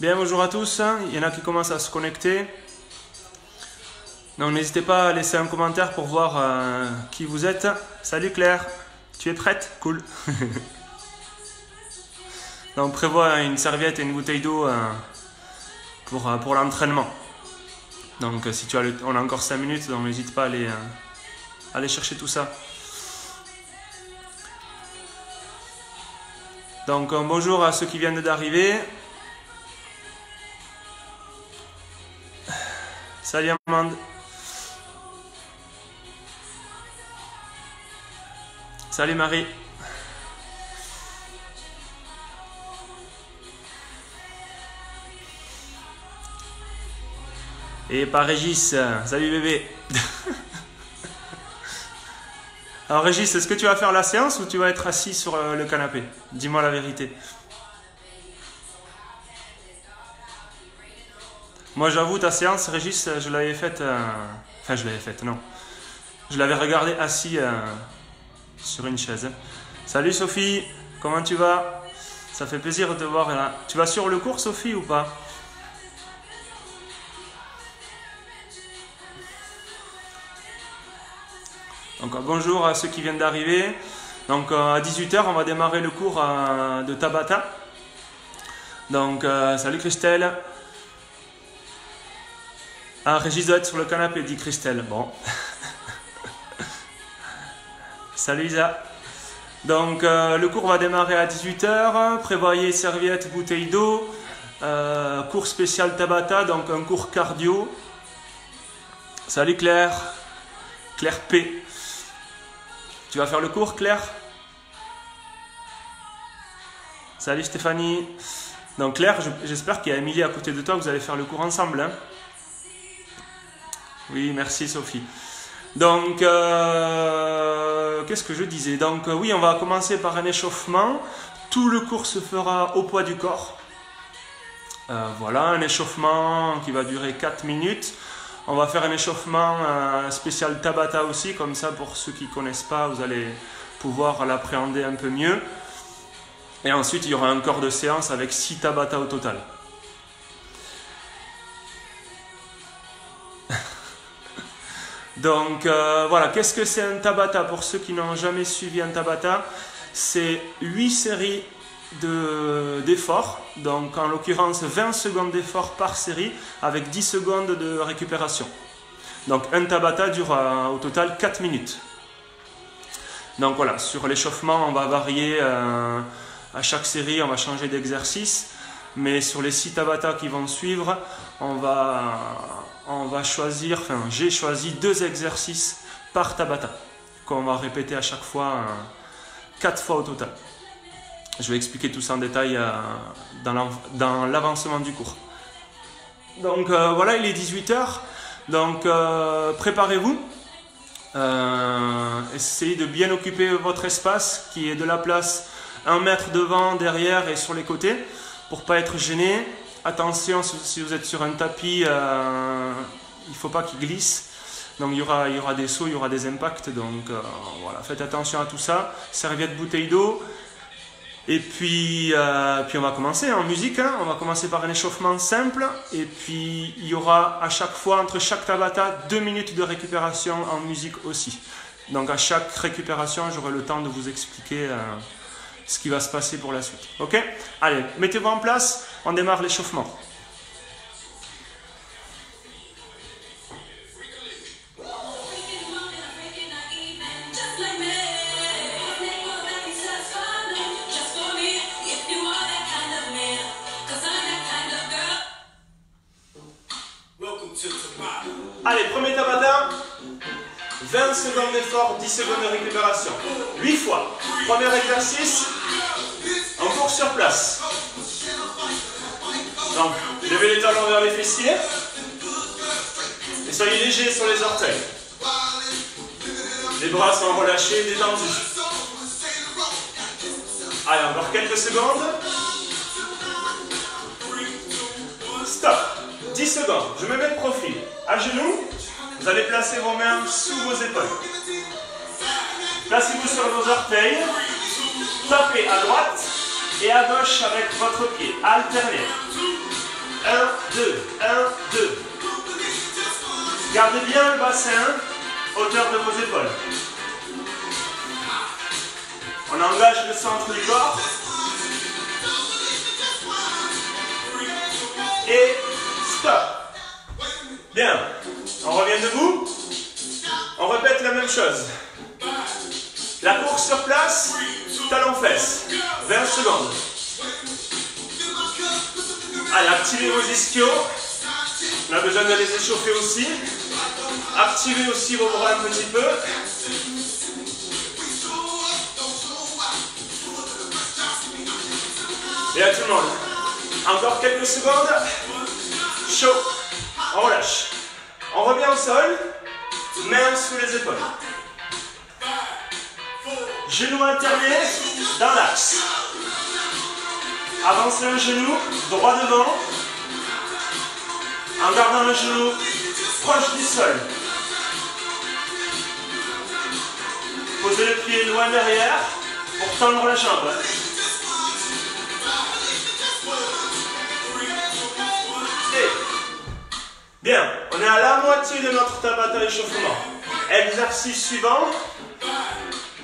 Bien, bonjour à tous. Il y en a qui commencent à se connecter. Donc n'hésitez pas à laisser un commentaire pour voir qui vous êtes. Salut Claire, tu es prête? Cool. Donc on prévoit une serviette et une bouteille d'eau pour l'entraînement. Donc si tu as on a encore 5 minutes, donc n'hésite pas à aller chercher tout ça. Donc bonjour à ceux qui viennent d'arriver. Salut Amande. Salut Marie. Et pas Régis. Salut bébé. Alors Régis, est-ce que tu vas faire la séance ou tu vas être assis sur le canapé? Dis-moi la vérité. Moi j'avoue, ta séance, Régis, je l'avais faite... Enfin, je l'avais faite, non. Je l'avais regardé assis sur une chaise. Salut Sophie, comment tu vas? Ça fait plaisir de te voir là. Tu vas sur le cours, Sophie, ou pas? Donc bonjour à ceux qui viennent d'arriver. Donc à 18 h, on va démarrer le cours de Tabata. Donc salut Christelle. Ah, Régis doit être sur le canapé, dit Christelle. Bon. Salut Isa. Donc le cours va démarrer à 18 h. Prévoyez serviette, bouteille d'eau. Cours spécial Tabata, donc un cours cardio. Salut Claire. Claire P. Tu vas faire le cours, Claire? Salut Stéphanie. Donc Claire, j'espère qu'il y a Émilie à côté de toi, vous allez faire le cours ensemble. Hein? Oui, merci Sophie. Donc, qu'est-ce que je disais? Donc oui, on va commencer par un échauffement. Tout le cours se fera au poids du corps. Voilà, un échauffement qui va durer 4 minutes. On va faire un échauffement spécial Tabata aussi, comme ça pour ceux qui ne connaissent pas, vous allez pouvoir l'appréhender un peu mieux. Et ensuite, il y aura un corps de séance avec 6 Tabata au total. Donc voilà, qu'est-ce que c'est un Tabata? Pour ceux qui n'ont jamais suivi un Tabata, c'est 8 séries d'efforts, donc en l'occurrence 20 secondes d'effort par série avec 10 secondes de récupération. Donc un Tabata dure au total 4 minutes. Donc voilà, sur l'échauffement on va varier à chaque série, on va changer d'exercice, mais sur les 6 Tabata qui vont suivre, on va choisir, enfin j'ai choisi 2 exercices par Tabata qu'on va répéter à chaque fois 4 fois au total. Je vais expliquer tout ça en détail dans l'avancement du cours. Donc voilà, il est 18 h. Donc préparez-vous. Essayez de bien occuper votre espace, qui est de la place 1 mètre devant, derrière et sur les côtés, pour ne pas être gêné. Attention, si vous êtes sur un tapis, il ne faut pas qu'il glisse. Donc il y aura des sauts, il y aura des impacts. Donc voilà, faites attention à tout ça. Serviette, bouteille d'eau. Et puis on va commencer en musique, hein. On va commencer par un échauffement simple et puis il y aura à chaque fois, entre chaque Tabata, 2 minutes de récupération en musique aussi. Donc à chaque récupération, j'aurai le temps de vous expliquer ce qui va se passer pour la suite. Ok? Allez, mettez-vous en place, on démarre l'échauffement. Allez, premier Tabata, 20 secondes d'effort, 10 secondes de récupération. 8 fois. Premier exercice, on court sur place. Donc, levez les talons vers les fessiers. Et soyez légers sur les orteils. Les bras sont relâchés, détendus. Allez, encore quelques secondes. Stop. 10 secondes. Je me mets de profil. À genoux, vous allez placer vos mains sous vos épaules. Placez-vous sur vos orteils. Tapez à droite et à gauche avec votre pied. Alternez. 1, 2, 1, 2. Gardez bien le bassin, hauteur de vos épaules. On engage le centre du corps. Et stop. Bien. On revient debout. On répète la même chose. La course sur place, talon-fesse. 20 secondes. Allez, activez vos ischios. On a besoin de les échauffer aussi. Activez aussi vos bras un petit peu. Et à tout le monde. Encore quelques secondes. Chaud. On relâche. On revient au sol. Mains sous les épaules. Genoux alternés dans l'axe. Avancez un genou, droit devant. En gardant le genou proche du sol. Posez le pied loin derrière pour tendre la jambe. Et bien, on est à la moitié de notre Tabata échauffement. Exercice suivant.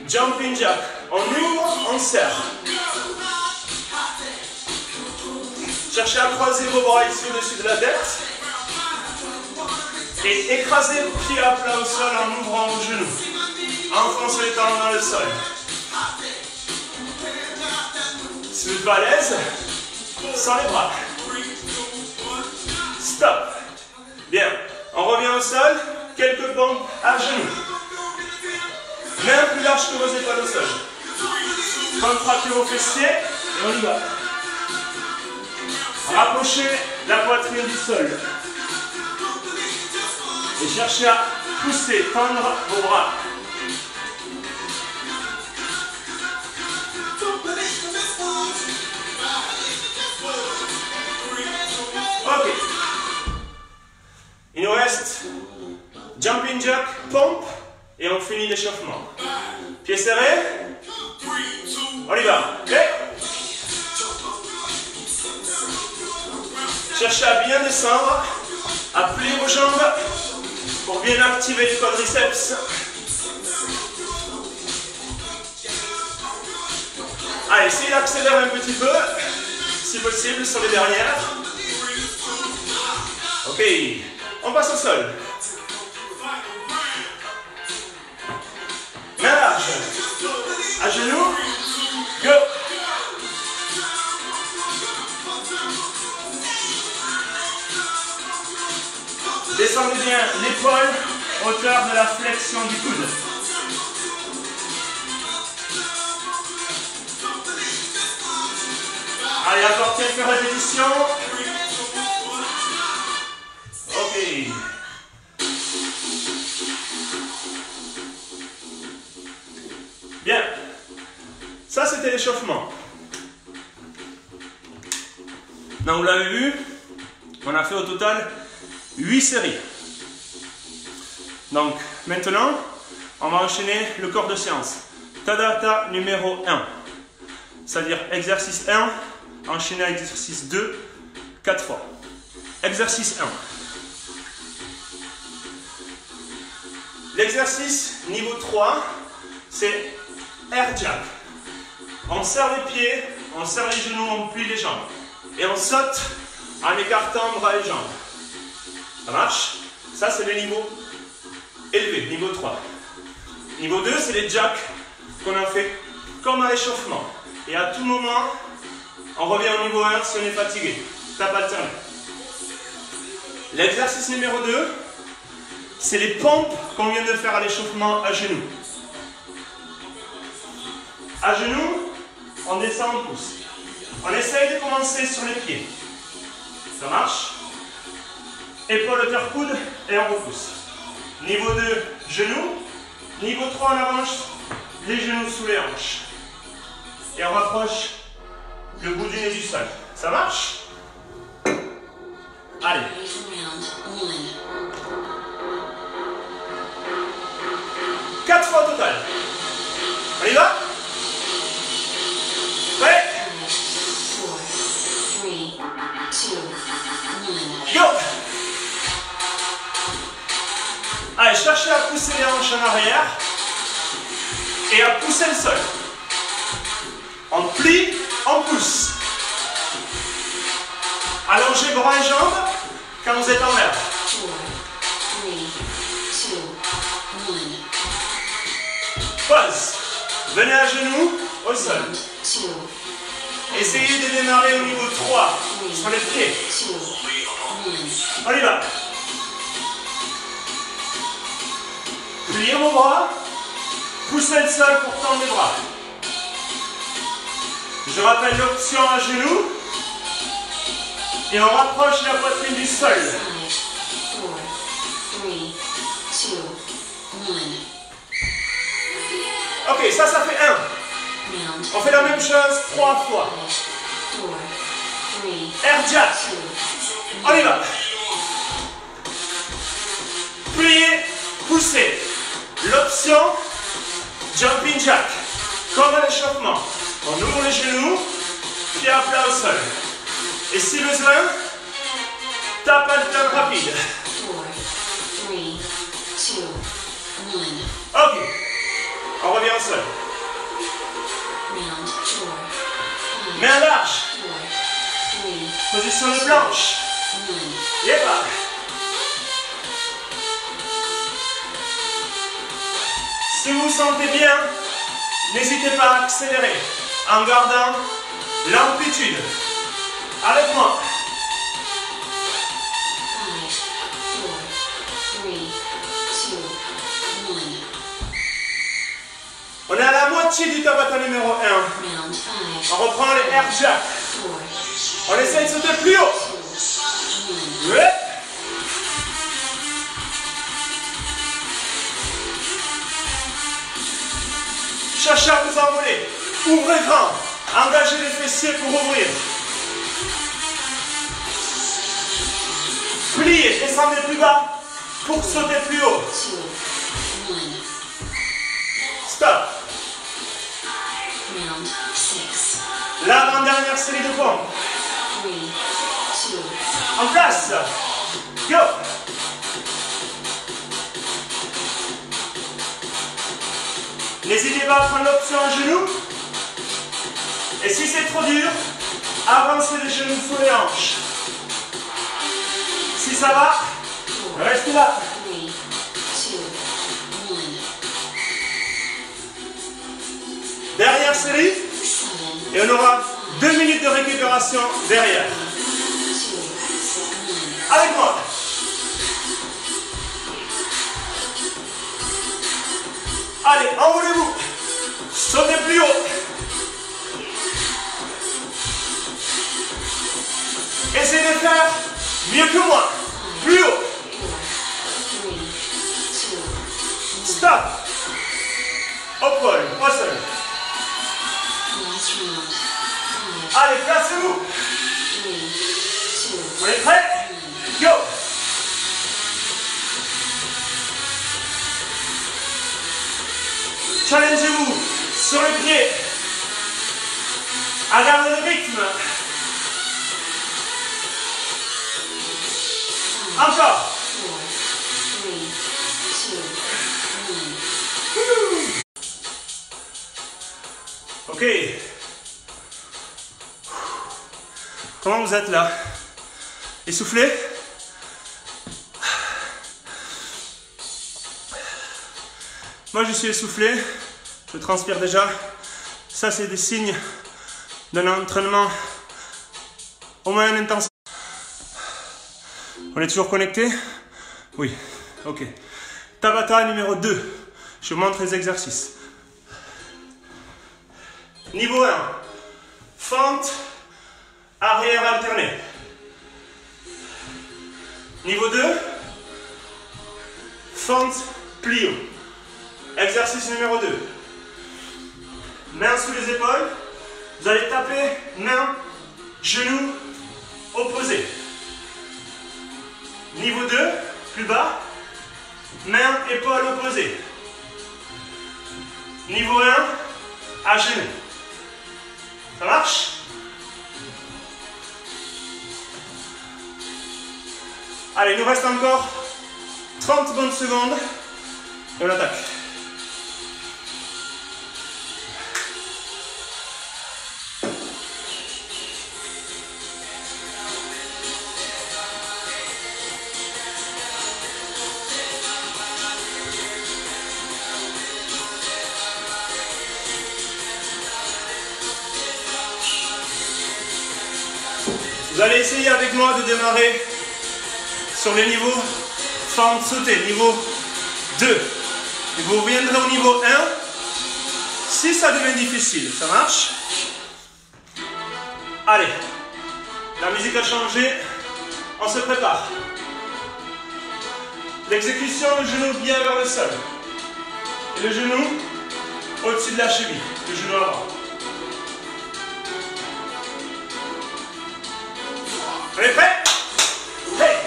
Jumping jack. On ouvre, on serre. Cherchez à croiser vos bras ici au-dessus de la tête. Et écrasez vos pieds à plat au sol en ouvrant vos genoux. Enfoncez les talons dans le sol. Si vous n'êtes pas à l'aise, sans les bras. Stop. Bien. On revient au sol. Quelques pompes à genoux. Main plus large que vos épaules au sol. Contractez vos fessiers et on y va. Rapprochez la poitrine du sol. Et cherchez à pousser, tendre vos bras. Ok. Il nous reste jumping jack, pompe et on finit l'échauffement. Pieds serrés. On y va. Okay. Cherchez à bien descendre, à plier vos jambes pour bien activer les quadriceps. Allez, essayez d'accélérer un petit peu, si possible, sur les dernières. Ok, on passe au sol. Main large. À genoux. Go. Descendez bien l'épaule, hauteur de la flexion du coude. Allez, encore quelques répétitions. Ok. Bien. Ça, c'était l'échauffement. Donc, vous l'avez vu, on a fait au total 8 séries. Donc, maintenant, on va enchaîner le corps de séance. Tabata numéro 1. C'est-à-dire exercice 1, enchaîné à exercice 2, 4 fois. Exercice 1. L'exercice niveau 3, c'est air jack. On serre les pieds, on serre les genoux, on plie les jambes. Et on saute en écartant bras et jambes. Ça marche? Ça, c'est le niveau élevé, niveau 3. Niveau 2, c'est les jacks qu'on a fait comme à l'échauffement. Et à tout moment, on revient au niveau 1 si on est fatigué. Tape alternée. L'exercice numéro 2, c'est les pompes qu'on vient de faire à l'échauffement à genoux. À genoux, on descend, on pousse. On essaye de commencer sur les pieds. Ça marche? Épaule, hauteur, coude et on repousse. Niveau 2, genoux. Niveau 3, on avance les genoux sous les hanches. Et on rapproche le bout du nez du sol. Ça marche? Allez. 4 fois au total. On y va? Prêt? 4, 3, 2, 1. Allez, cherchez à pousser les hanches en arrière et à pousser le sol. On plie, on pousse. Allongez bras et jambes quand vous êtes en l'air. 4, 3, 2, 1. Pause. Venez à genoux au sol. 2, Essayez de démarrer au niveau 3 sur les pieds. 2, 1. On y va. Pliez vos bras. Poussez le sol pour tendre les bras. Je rappelle l'option à genoux. Et on rapproche la poitrine du sol. 5, 4, 3, 2, 1. Ok, ça fait 1. On fait la même chose 3 fois. 4, 3, Air jack. 2, On y va. Pliez, poussez. L'option jumping jack. Comme à l'échauffement. On ouvre les genoux, pied à plat au sol. Et si besoin, tape à temps rapide. 4, 3, 2, 1. Ok. On revient au sol. Round 4, 5, Main large. 4, 3, Position de planche. 1. Et pas. Si vous vous sentez bien, n'hésitez pas à accélérer en gardant l'amplitude. Avec moi. 5, 4, 3, 2, 1. On est à la moitié du Tabata numéro 1. Round 5, On reprend les air jack. 4, On essaie de sauter plus haut. 2, 1. Ouais. Cherchez à vous envoler. Ouvrez grand. Engagez les fessiers pour ouvrir. Pliez, descendez plus bas pour sauter plus haut. 2, 1. Stop. Round 6, L'avant-dernière série de pompes. 3, 2, En place. Go. N'hésitez pas à prendre l'option à genoux. Et si c'est trop dur, avancez les genoux sous les hanches. Si ça va, restez là. 3, 2, 1. Dernière série. 7, Et on aura 2 minutes de récupération derrière. 2, 1. Avec moi. Allez, envolez-vous. Sautez plus haut. Essayez de faire mieux que moi. Plus haut. 4, 3, 2, 1. Stop. Au pôle, au sol. Last round. 5, Allez, placez-vous. 3, 2, On est prêts? Go. Challengez-vous sur les pieds. À garder le rythme. Encore. 4, 3, 2, 1. Ok. Comment vous êtes là? Essoufflé? Moi je suis essoufflé, je transpire déjà. Ça c'est des signes d'un entraînement au moins intensif. On est toujours connecté? Oui, ok. Tabata numéro 2. Je vous montre les exercices. Niveau 1. Fente, arrière alterné. Niveau 2. Fente, plio. Exercice numéro 2. Main sous les épaules. Vous allez taper main, genou, opposé. Niveau 2, plus bas. Main, épaule opposée. Niveau 1, à genoux. Ça marche? Allez, il nous reste encore 30 bonnes secondes et on attaque. Vous allez essayer avec moi de démarrer sur les niveaux fente sautée, niveau 2. Et vous reviendrez au niveau 1 si ça devient difficile. Ça marche? Allez, la musique a changé, on se prépare. L'exécution, le genou bien vers le sol. Et le genou au-dessus de la cheville, le genou avant. On est prêt? Hey!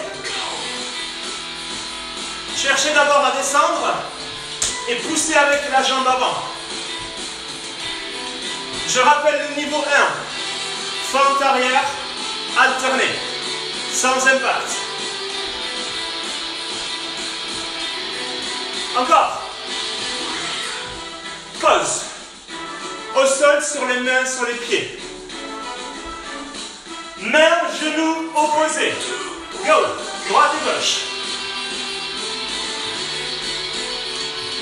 Cherchez d'abord à descendre et poussez avec la jambe avant. Je rappelle le niveau 1. Fente arrière, alternée, sans impact. Encore. Pause. Au sol, sur les mains, sur les pieds. Main, genou opposé. Go. Droite et gauche.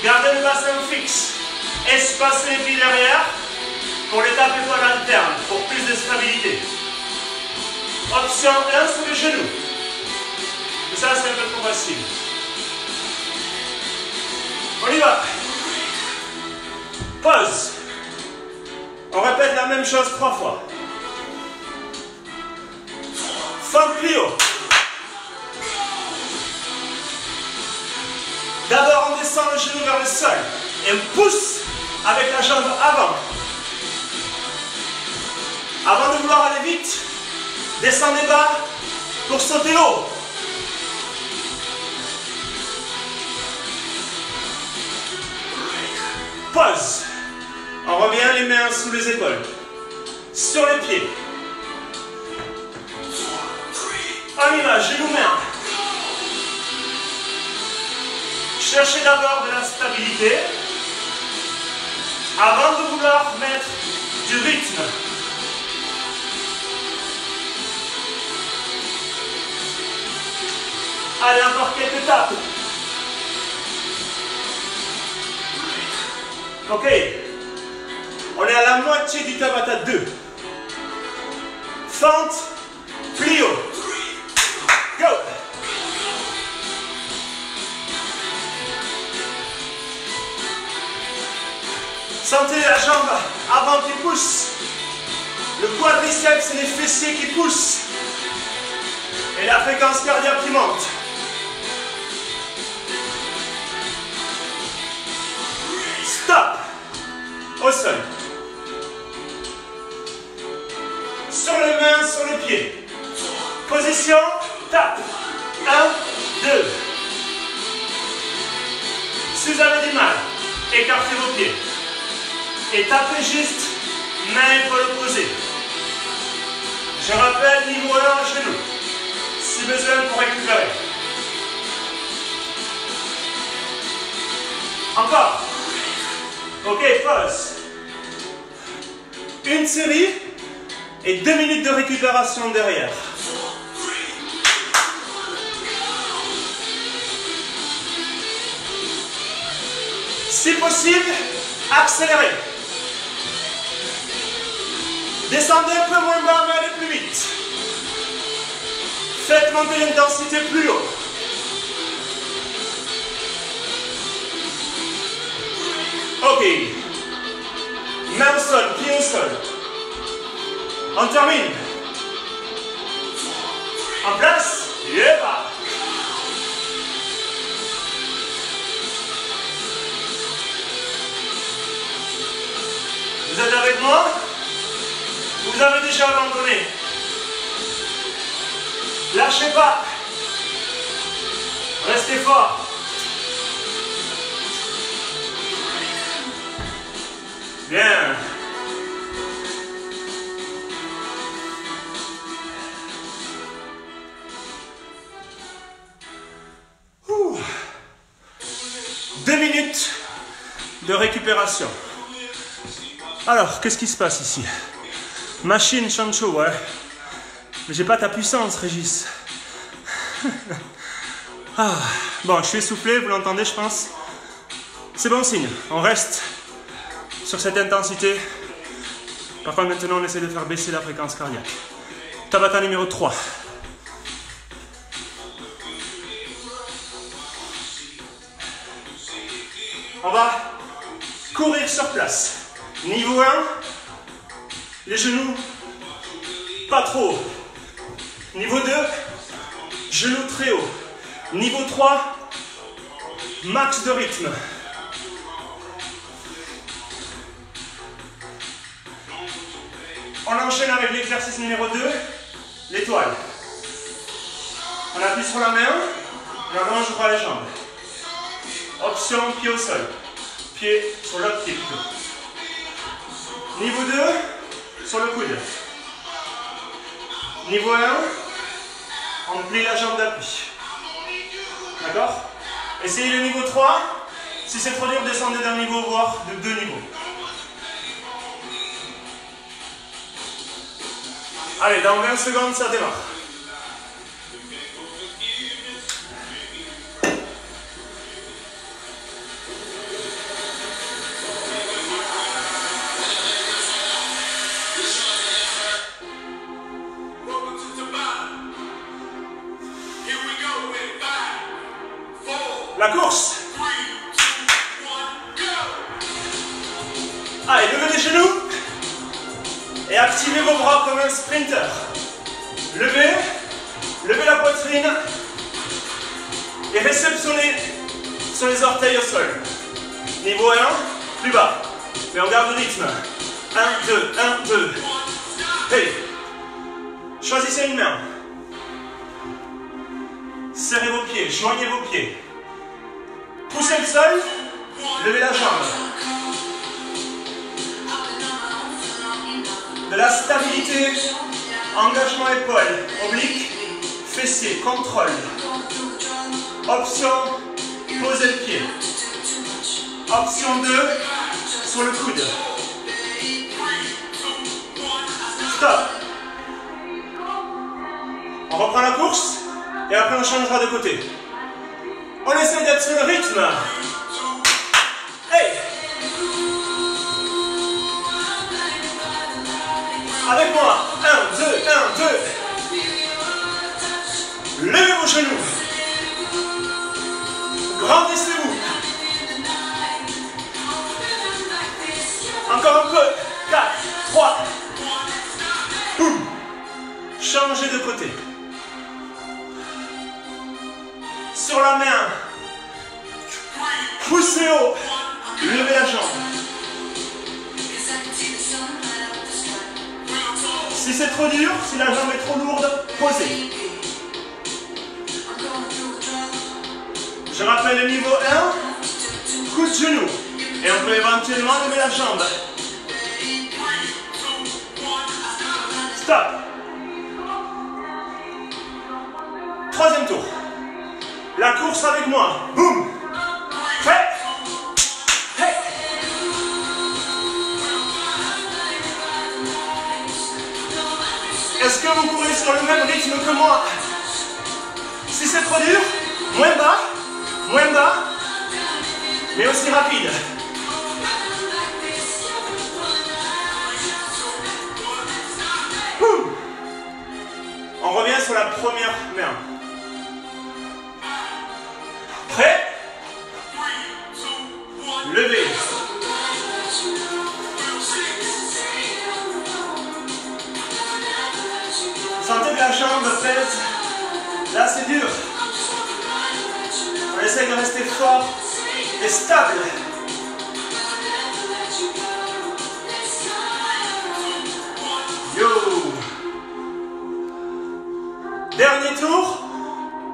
Gardez le bassin fixe. Espacez les pieds derrière pour l'étape étoile alterne, pour plus de stabilité. Option 1 sur le genou. Et ça, c'est un peu trop facile. On y va. Pause. On répète la même chose 3 fois. Fente plio. D'abord, on descend le genou vers le sol et on pousse avec la jambe avant. Avant de vouloir aller vite, descendez bas pour sauter haut. Pause. On revient les mains sous les épaules, sur les pieds. On y va, genou-main. Cherchez d'abord de la stabilité avant de vouloir mettre du rythme. Allez, encore quelques tapes. Ok. On est à la moitié du Tabata 2. Fente, plio. Go. Sentez la jambe avant qui pousse. Le quadriceps et les fessiers qui poussent. Et la fréquence cardiaque qui monte. Stop. Au sol. Sur les mains, sur les pieds. Position, tape. 1, 2. Si vous avez du mal, écartez vos pieds. Et tapez juste, main épaule opposée. Je rappelle, niveau 1 à genou. Si besoin pour récupérer. Encore. Ok, pause. Une série et 2 minutes de récupération derrière. Si possible, accélérez. Descendez un peu moins bas, mais allez plus vite. Faites monter l'intensité plus haut. Ok. Main au sol, pied au sol. On termine. En place. Yeah. Vous êtes avec moi? Vous avez déjà abandonné. Lâchez pas. Restez fort. Bien. Ouh. de récupération. Alors, qu'est-ce qui se passe ici? Machine Chancho, ouais. Mais j'ai pas ta puissance, Régis. Ah. Bon, je suis essoufflé, vous l'entendez, je pense. C'est bon signe. On reste sur cette intensité. Par contre, maintenant, on essaie de faire baisser la fréquence cardiaque. Tabata numéro 3. On va courir sur place. Niveau 1, les genoux pas trop haut. Niveau 2, genoux très haut. Niveau 3, max de rythme. On enchaîne avec l'exercice numéro 2, l'étoile. On appuie sur la main, on allonge droit les jambes. Option pied au sol. Pied sur l'autre pied plutôt. Niveau 2, sur le coude. Niveau 1, on plie la jambe d'appui. D'accord? Essayez le niveau 3. Si c'est trop dur, descendez d'un niveau, voire de 2 niveaux. Allez, dans 20 secondes, ça démarre. La course. Allez, levez les genoux et activez vos bras comme un sprinter. Levez la poitrine et réceptionnez sur les orteils au sol. Niveau 1, plus bas. Mais on garde le rythme. 1, 2, 1, 2. Hey. Choisissez une main. Serrez vos pieds, joignez vos pieds. Poussez le sol, levez la jambe. De la stabilité, engagement épaule, oblique, fessier, contrôle. Option, posez le pied. Option 2, sur le coude. Stop. On reprend la course et après on changera de côté. On essaie d'être sur le rythme. Hey! Avec moi. 1, 2, 1, 2. Levez vos genoux. Grandissez-vous. Encore un peu. 4, 3. Boum. Changez de côté. Sur la main, poussez haut, levez la jambe. Si c'est trop dur, si la jambe est trop lourde, posez. Je rappelle le niveau 1, coup de genou. Et on peut éventuellement lever la jambe. Stop. Troisième tour. La course avec moi. Boum. Prêt? Hey. Est-ce que vous courez sur le même rythme que moi? Si c'est trop dur, moins bas, mais aussi rapide. Boum. On revient sur la première main. Prêt? Levez. Sentez que la jambe pèse. Là, c'est dur. On essaie de rester fort et stable. Yo. Dernier tour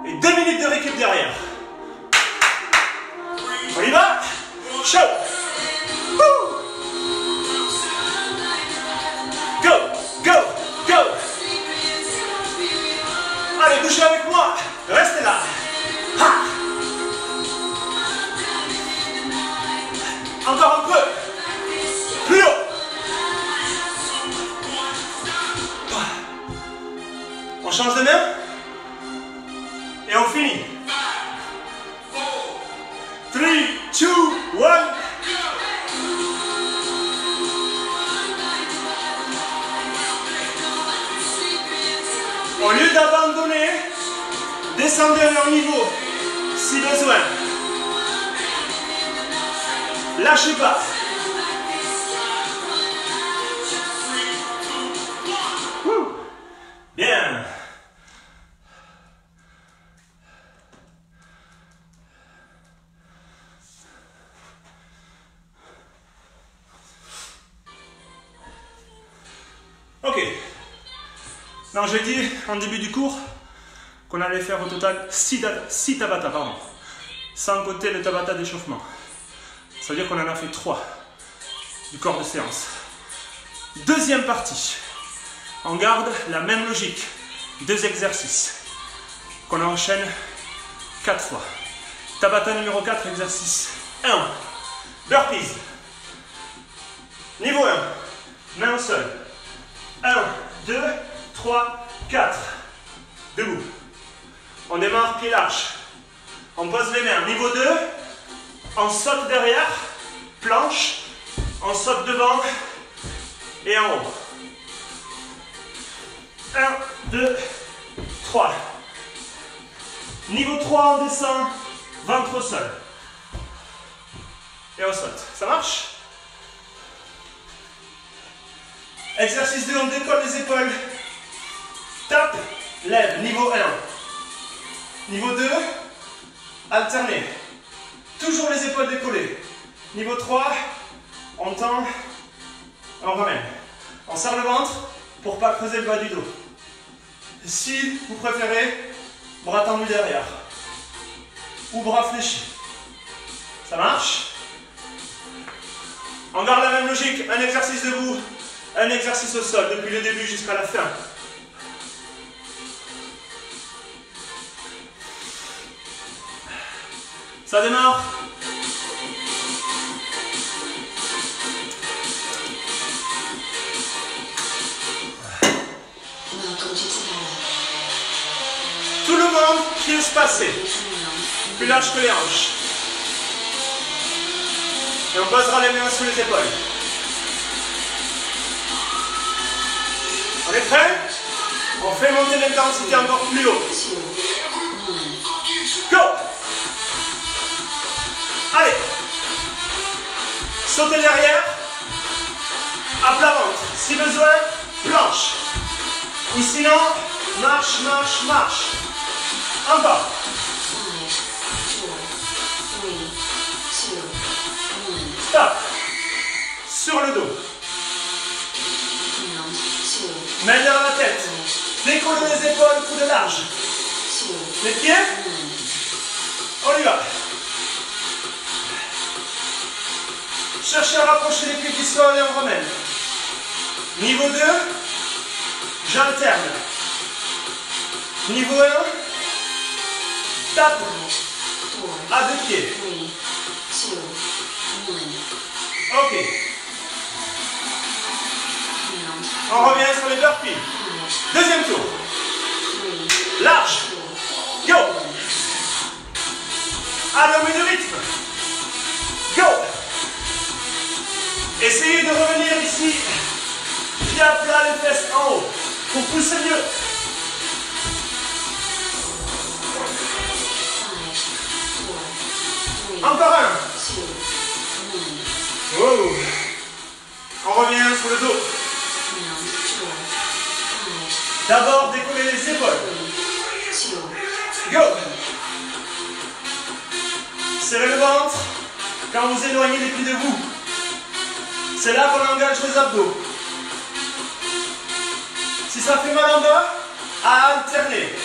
et 2 minutes de récup derrière. On y va? Show! Woo! Go! Go! Go! Allez, bougez avec moi! Restez là! Ha! Encore! 2, 1. Au lieu d'abandonner, descendez à leur niveau, si besoin. Lâchez pas. Bien. Ok. Non, j'ai dit en début du cours qu'on allait faire au total 6 Tabata, pardon. Sans compter le Tabata d'échauffement. Ça veut dire qu'on en a fait 3 du corps de séance. Deuxième partie. On garde la même logique. 2 exercices qu'on enchaîne 4 fois. Tabata numéro 4, exercice 1. Burpees. Niveau 1. Main au sol. 1, 2, 3, 4. Debout. On démarre pied large. On pose les mains. Niveau 2. On saute derrière. Planche. On saute devant. Et en haut. 1, 2, 3. Niveau 3, on descend. Ventre au sol. Et on saute. Ça marche? Exercice 2, on décolle les épaules. Tape, lève. Niveau 1. Niveau 2, alterner. Toujours les épaules décollées. Niveau 3, on tend, on ramène. On serre le ventre pour ne pas creuser le bas du dos. Si vous préférez, bras tendus derrière. Ou bras fléchis. Ça marche? On garde la même logique. Un exercice debout, un exercice au sol, depuis le début jusqu'à la fin. Ça démarre. Tout le monde pieds espacés, plus large que les hanches. Et on posera les mains sous les épaules. On est prêt? On fait monter l'intensité encore plus haut. Go! Allez! Sautez derrière. À plat ventre. Si besoin, planche. Ou sinon, marche, marche, marche. Encore. Stop. Sur le dos. Main derrière la tête. Décollez les épaules, coude large. Les pieds. On y va. Cherchez à rapprocher les pieds du sol et on ramène. Niveau 2, j'alterne. Niveau 1, tape à 2 pieds. Ok. On revient sur les burpees. Deuxième tour. Large. Go. Allez, on met du rythme. Go. Essayez de revenir ici. Bien plat les fesses en haut. Pour pousser mieux. Encore un. Wow. On revient sur le dos. D'abord, décoller les épaules. Go. Serrez le ventre quand vous éloignez les pieds de vous. C'est là qu'on engage les abdos. Si ça fait mal en bas, à alterner.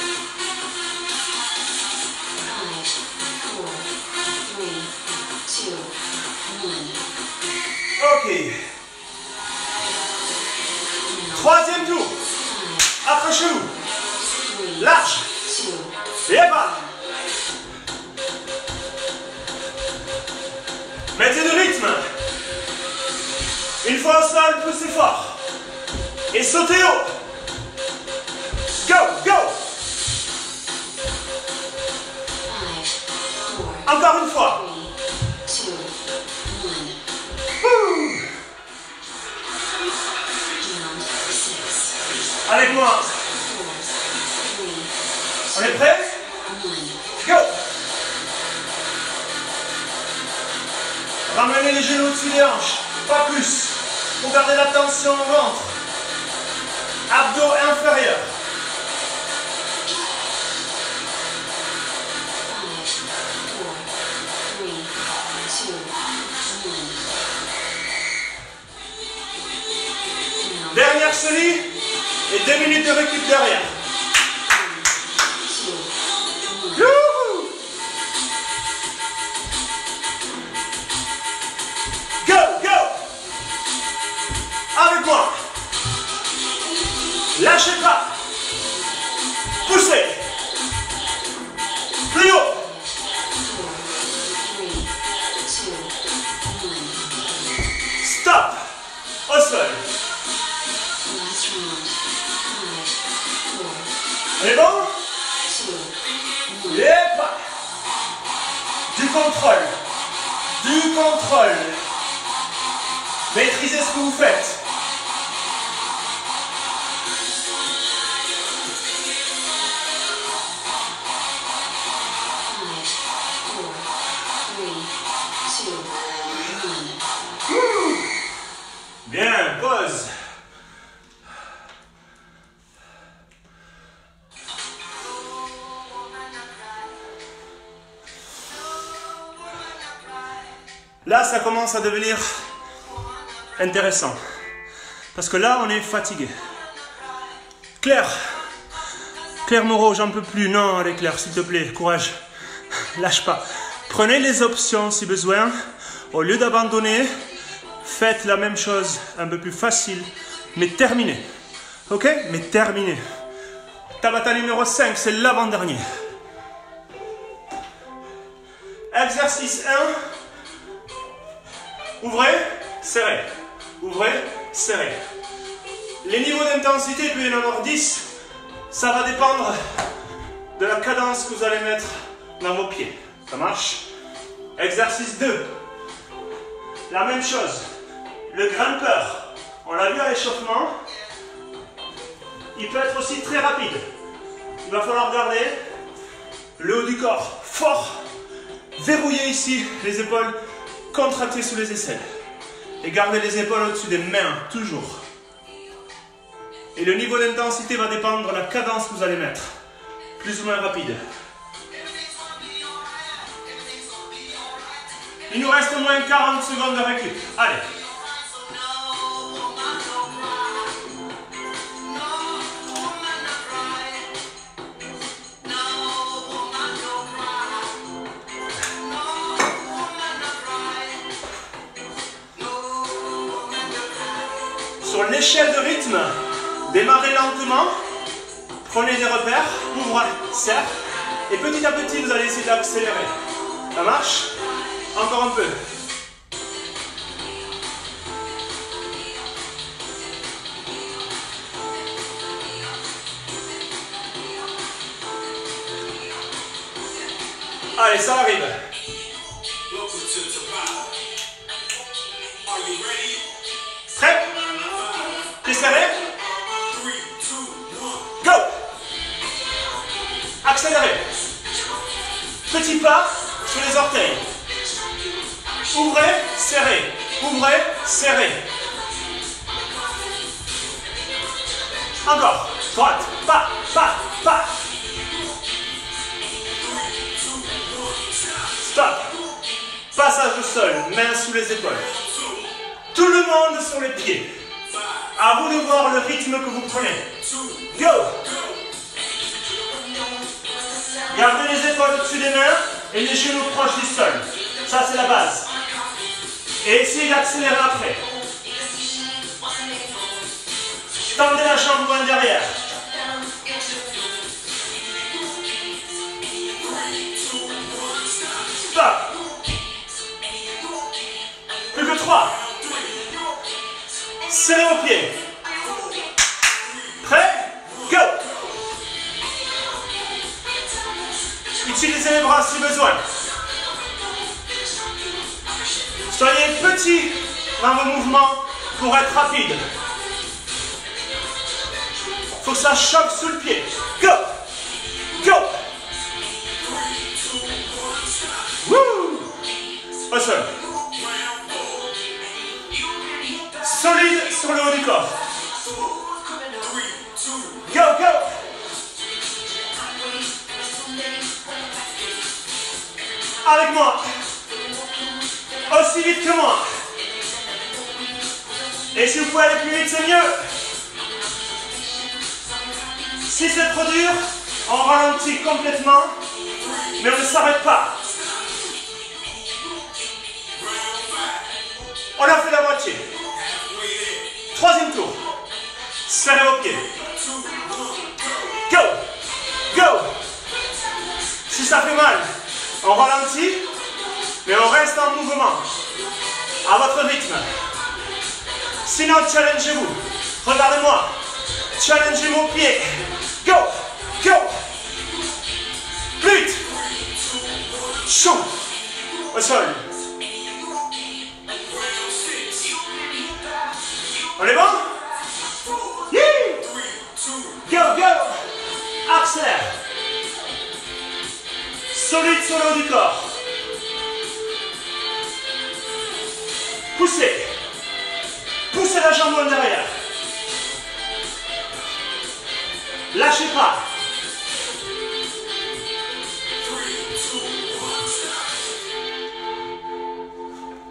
Ok. Troisième tour. Accrochez-vous. Large. Et bas. Mettez du rythme. Une fois au sol, poussez fort. Et sautez haut. Go, go. Encore une fois. Ramenez les genoux au-dessus des hanches, pas plus. Pour garder la tension au ventre. Abdos inférieurs. 5, 4, 3, 2, 1. Dernière série et 2 minutes de récup derrière. Youhou! Go, go! Avec moi. Lâchez pas. Poussez. Plus haut. 3, 2, 1. Stop. Au sol. Last round. 5, 4, C'est bon? 2, 1. Et pas. Du contrôle. Du contrôle. Maîtrisez ce que vous faites. Bien, pause. Là, ça commence à devenir intéressant. Parce que là, on est fatigué. Claire. Claire Moreau, j'en peux plus. Non, allez Claire, s'il te plaît, courage. Lâche pas. Prenez les options si besoin. Au lieu d'abandonner, faites la même chose, un peu plus facile, mais terminez. Ok? Mais terminez. Tabata numéro 5, c'est l'avant-dernier. Exercice 1. Ouvrez, serrez. Ouvrez, serrez. Les niveaux d'intensité, il peut y en avoir 10. Ça va dépendre de la cadence que vous allez mettre dans vos pieds. Ça marche? Exercice 2. La même chose. Le grimpeur, on l'a vu à l'échauffement, il peut être aussi très rapide. Il va falloir garder le haut du corps fort, verrouiller ici les épaules, contracter sous les aisselles. Et garder les épaules au-dessus des mains, toujours. Et le niveau d'intensité va dépendre de la cadence que vous allez mettre. Plus ou moins rapide. Il nous reste au moins 40 secondes de récup. Allez. Sur l'échelle de rythme, démarrez lentement, prenez des repères, ouvrez, serre, et petit à petit, vous allez essayer d'accélérer. Ça marche? Encore un peu. Allez, ça arrive. Prêt? T'es serré? Go! Accélérez. Petit pas sur les orteils. Ouvrez, serrez. Ouvrez, serrez. Encore. Droite. Pas, pas, pas. Stop. Passage au sol. Mains sous les épaules. Tout le monde sur les pieds. À vous de voir le rythme que vous prenez. Go! Gardez les épaules au-dessus des mains et les genoux proches du sol. Ça, c'est la base. Et essayez d'accélérer après. Tendez la jambe loin derrière. Stop. Plus que 3. Serrez aux pieds. Prêt? Go! Utilisez les bras si besoin. Soyez petits dans vos mouvements pour être rapide. Il faut que ça choque sous le pied. Go! Go! Wouh! Au sol. Solide sur le haut du corps. Go, go. Avec moi. Aussi vite que moi. Et si vous pouvez aller plus vite, c'est mieux. Si c'est trop dur, on ralentit complètement, mais on ne s'arrête pas. On a fait la moitié. Troisième tour. Serrez vos pieds. Go! Go! Si ça fait mal, on ralentit, mais on reste en mouvement. À votre rythme. Sinon, challengez-vous. Regardez-moi. Challengez mon pied. Go! Go! Plus vite. Chaud. Au sol. On est bon? Yeah! Go, go! Accélère. Solide sur le haut du corps. Poussez. Poussez la jambe en derrière. Lâchez pas.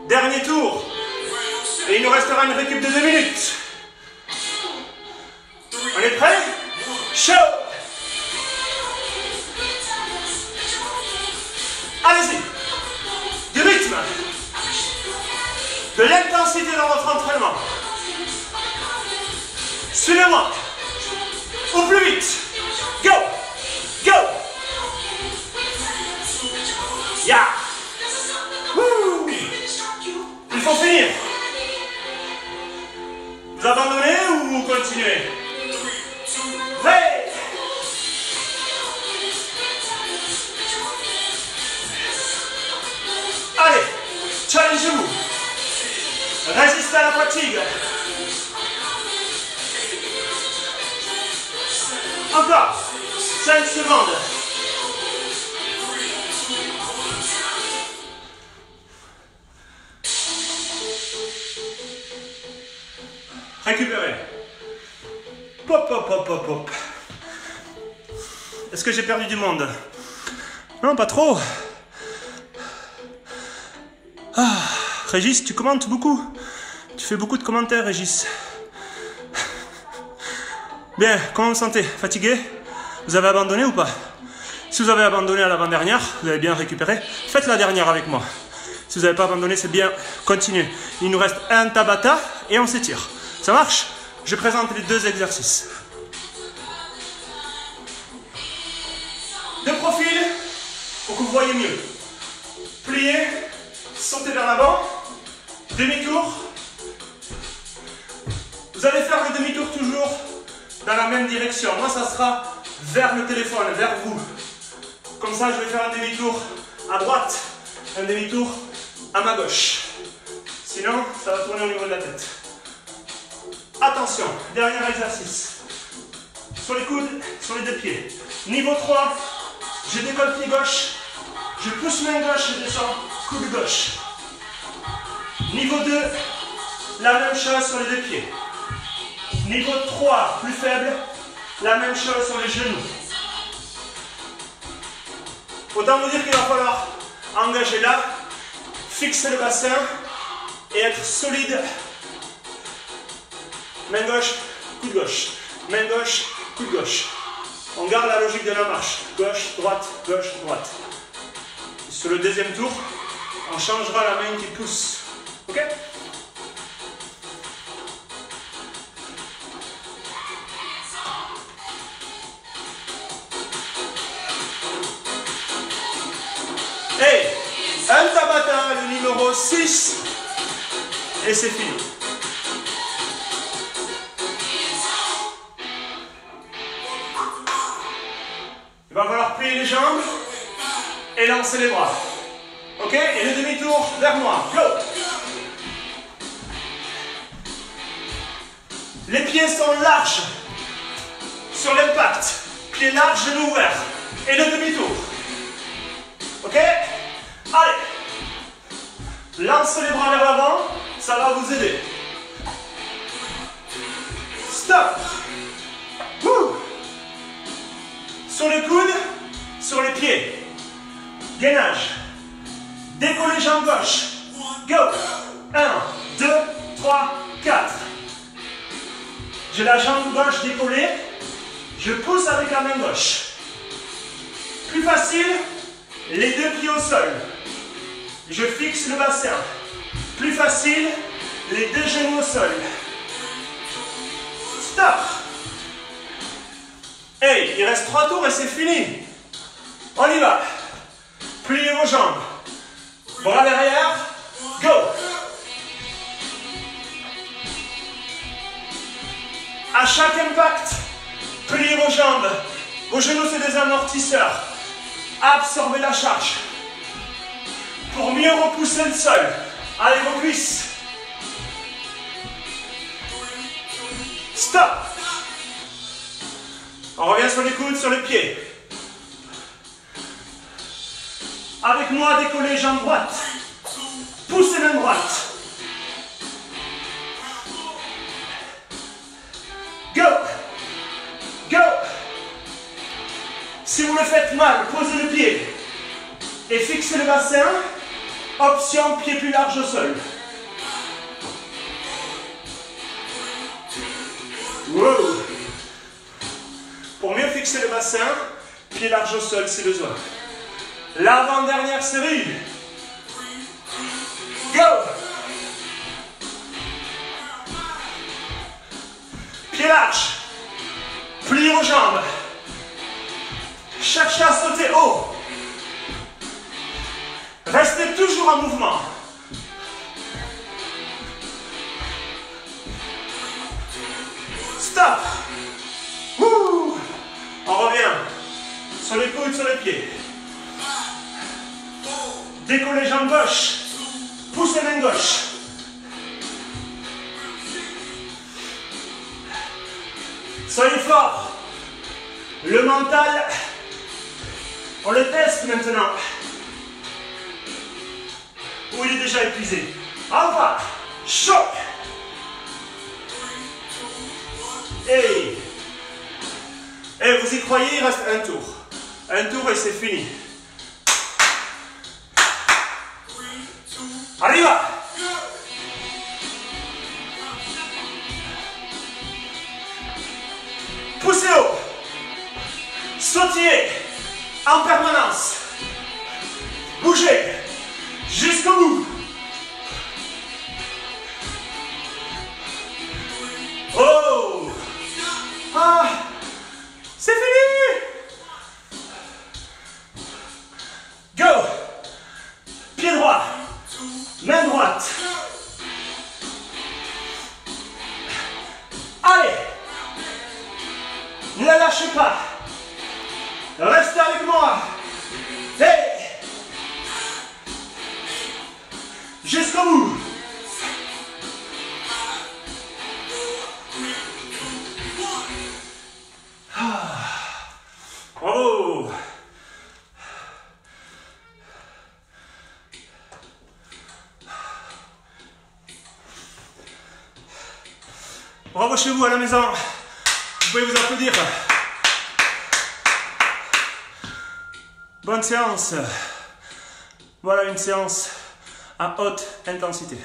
Dernier tour. Et il nous restera une récup de 2 minutes. On est prêt? Chaud. Allez-y. Du rythme. De l'intensité dans votre entraînement. Suivez-moi. Au plus vite. Go. Go. Ya. Wouh. Il faut finir. Vous abandonnez ou vous continuez? Hey. Allez, challengez-vous. Résistez à la fatigue. Encore 5 secondes. Récupérez. Pop, pop, pop, pop, pop. Est-ce que j'ai perdu du monde? Non, pas trop. Ah, Régis, tu commentes beaucoup. Tu fais beaucoup de commentaires, Régis. Bien, comment vous sentez? Fatigué? Vous avez abandonné ou pas? Si vous avez abandonné à l'avant-dernière, vous avez bien récupéré. Faites la dernière avec moi. Si vous n'avez pas abandonné, c'est bien. Continuez. Il nous reste un Tabata et on s'étire. Ça marche? Je présente les 2 exercices. De profil, pour que vous voyez mieux. Pliez, sautez vers l'avant, demi-tour. Vous allez faire le demi-tour toujours dans la même direction. Moi, ça sera vers le téléphone, vers vous. Comme ça, je vais faire un demi-tour à droite, un demi-tour à ma gauche. Sinon, ça va tourner au niveau de la tête. Attention, dernier exercice. Sur les coudes, sur les 2 pieds. Niveau 3, je décolle pied gauche, je pousse main gauche, je descends, coude gauche. Niveau 2, la même chose sur les 2 pieds. Niveau 3, plus faible, la même chose sur les genoux. Autant vous dire qu'il va falloir engager là, fixer le bassin et être solide. Main gauche, coude gauche. Main gauche, coude gauche. On garde la logique de la marche. Gauche, droite, gauche, droite. Sur le deuxième tour, on changera la main qui pousse. Ok? Hey, un Tabata, le numéro 6, et c'est fini. Il va falloir plier les jambes et lancer les bras. Ok? Et le demi-tour vers moi. Go! Les pieds sont larges sur l'impact. Pieds larges, genoux ouverts. Et le demi-tour. Ok? Allez! Lancez les bras vers l'avant, ça va vous aider. Stop. Woo. Sur les coudes, sur les pieds. Gainage. Décollez jambe gauche. Go. 1, 2, 3, 4. J'ai la jambe gauche décollée. Je pousse avec la main gauche. Plus facile, les deux pieds au sol. Je fixe le bassin. Plus facile, les deux genoux au sol. Stop. Hey, il reste 3 tours et c'est fini. On y va. Pliez vos jambes. Bras derrière. Go. À chaque impact, pliez vos jambes. Vos genoux, c'est des amortisseurs. Absorbez la charge. Pour mieux repousser le sol. Allez, vos cuisses. Stop. On revient sur les coudes, sur les pieds. Avec moi, décollez jambe droite. Poussez main droite. Go. Go. Si vous le faites mal, posez le pied. Et fixez le bassin. Option pied plus large au sol. Wow. Pour mieux fixer le bassin, pied large au sol si besoin. L'avant-dernière série. Go. Pied large. Pliez vos jambes. Cherchez à sauter haut. Restez toujours en mouvement. Stop. Wouh. On revient. Sur les coudes, sur les pieds. Décollez jambe gauche. Poussez main gauche. Soyez forts. Le mental, on le teste maintenant. Ou il est déjà épuisé. En bas. Choc. Et vous y croyez, il reste un tour. Un tour et c'est fini. Allez, va. Poussez haut. Sautillez en permanence. Bougez jusqu'au bout. Oh. Ah. C'est fini. Go. Pied droit. Main droite. Allez. Ne la lâchez pas. Restez avec moi. Hey. Jusqu'au bout. Oh. Bravo chez vous à la maison. Vous pouvez vous applaudir. Bonne séance. Voilà une séance à haute intensité.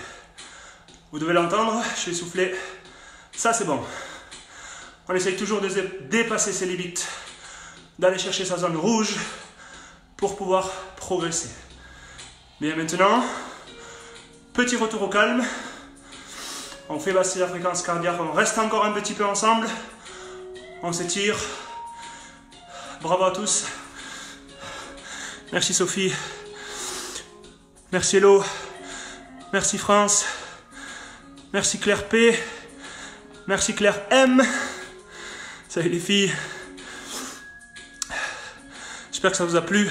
Vous devez l'entendre, je suis essoufflé. Ça c'est bon. On essaye toujours de dépasser ses limites, d'aller chercher sa zone rouge pour pouvoir progresser. Bien maintenant, petit retour au calme. On fait baisser la fréquence cardiaque, on reste encore un petit peu ensemble. On s'étire. Bravo à tous. Merci Sophie. Merci Hello. Merci France. Merci Claire P. Merci Claire M. Salut les filles. J'espère que ça vous a plu.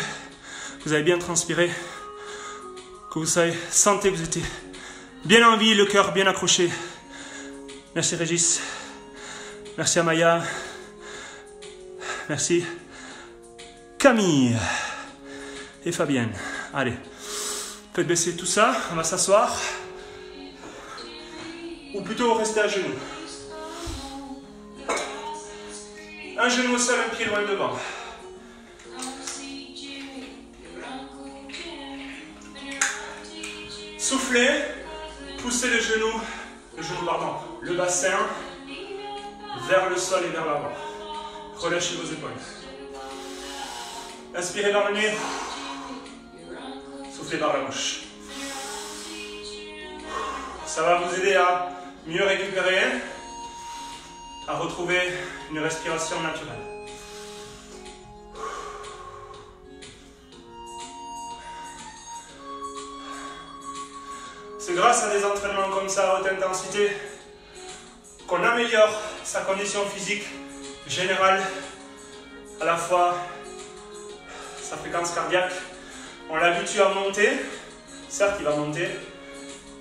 Vous avez bien transpiré. Que vous sentez que vous étiez bien en vie, le cœur bien accroché. Merci Régis. Merci Amaya. Merci Camille et Fabienne. Allez, faites baisser tout ça. On va s'asseoir. Ou plutôt rester à genoux. Un genou au sol, un pied loin devant. Soufflez, poussez le genou pardon, le bassin vers le sol et vers l'avant. Relâchez vos épaules. Inspirez par le nez. Soufflez par la bouche. Ça va vous aider à mieux récupérer, à retrouver une respiration naturelle. C'est grâce à des entraînements comme ça à haute intensité qu'on améliore sa condition physique générale, à la fois sa fréquence cardiaque. On l'habitue à monter, certes il va monter,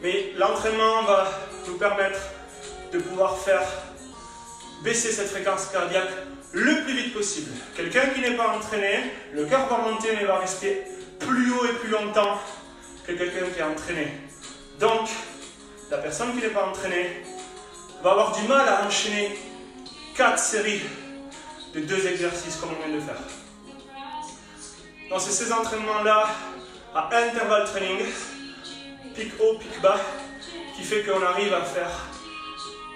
mais l'entraînement va nous permettre de pouvoir faire baisser cette fréquence cardiaque le plus vite possible. Quelqu'un qui n'est pas entraîné, le cœur va monter mais va rester plus haut et plus longtemps que quelqu'un qui est entraîné. Donc, la personne qui n'est pas entraînée va avoir du mal à enchaîner 4 séries de 2 exercices comme on vient de faire. Donc c'est ces entraînements-là à interval training, pic haut, pic bas, qui fait qu'on arrive à faire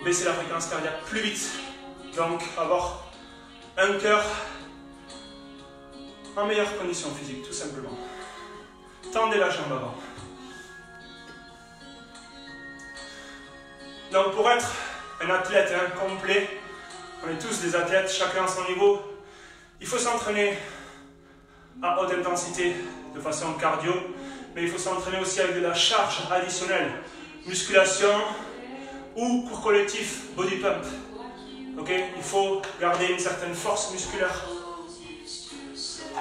baisser la fréquence cardiaque plus vite. Donc avoir un cœur en meilleure condition physique, tout simplement. Tendez la jambe avant. Donc pour être un athlète complet, on est tous des athlètes, chacun à son niveau, il faut s'entraîner à haute intensité de façon cardio, mais il faut s'entraîner aussi avec de la charge additionnelle, musculation ou cours collectif, body pump. Okay? Il faut garder une certaine force musculaire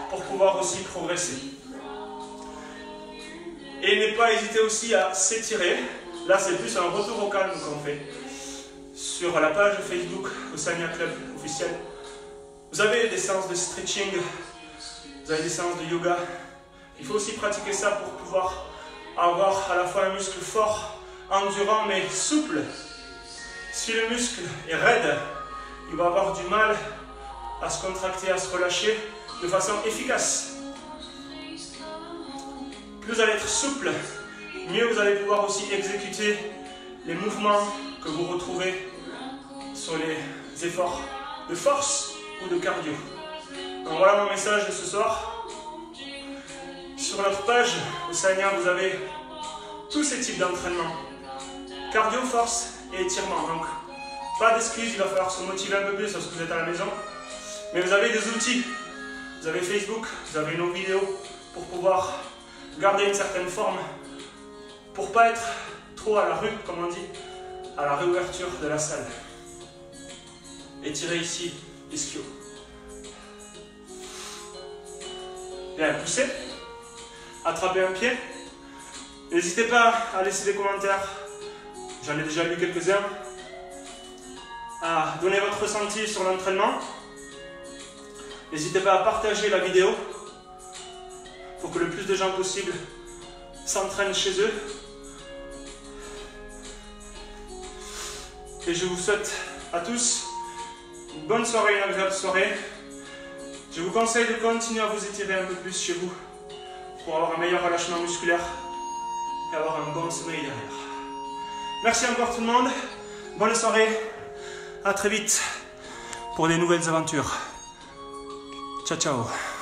pour pouvoir aussi progresser. Et ne pas hésiter aussi à s'étirer. Là, c'est plus un retour au calme qu'on fait sur la page Facebook Oceania Club officiel. Vous avez des séances de stretching, vous avez des séances de yoga. Il faut aussi pratiquer ça pour pouvoir avoir à la fois un muscle fort, endurant mais souple. Si le muscle est raide, il va avoir du mal à se contracter, à se relâcher de façon efficace. Plus vous allez être souple, mieux vous allez pouvoir aussi exécuter les mouvements que vous retrouvez sur les efforts de force ou de cardio. Donc voilà mon message de ce soir. Sur notre page Oceania, vous avez tous ces types d'entraînement. Cardio, force et étirement. Donc pas d'excuses, il va falloir se motiver un peu plus lorsque vous êtes à la maison. Mais vous avez des outils. Vous avez Facebook, vous avez nos vidéos pour pouvoir garder une certaine forme, pour ne pas être trop à la rue, comme on dit, à la réouverture de la salle. Étirez ici, ischio. Bien, poussez. Attrapez un pied. N'hésitez pas à laisser des commentaires. J'en ai déjà lu quelques-uns. À donner votre ressenti sur l'entraînement. N'hésitez pas à partager la vidéo pour que le plus de gens possible s'entraînent chez eux. Et je vous souhaite à tous une bonne soirée, une agréable soirée. Je vous conseille de continuer à vous étirer un peu plus chez vous pour avoir un meilleur relâchement musculaire et avoir un bon sommeil derrière. Merci encore tout le monde. Bonne soirée. À très vite pour des nouvelles aventures. Ciao, ciao.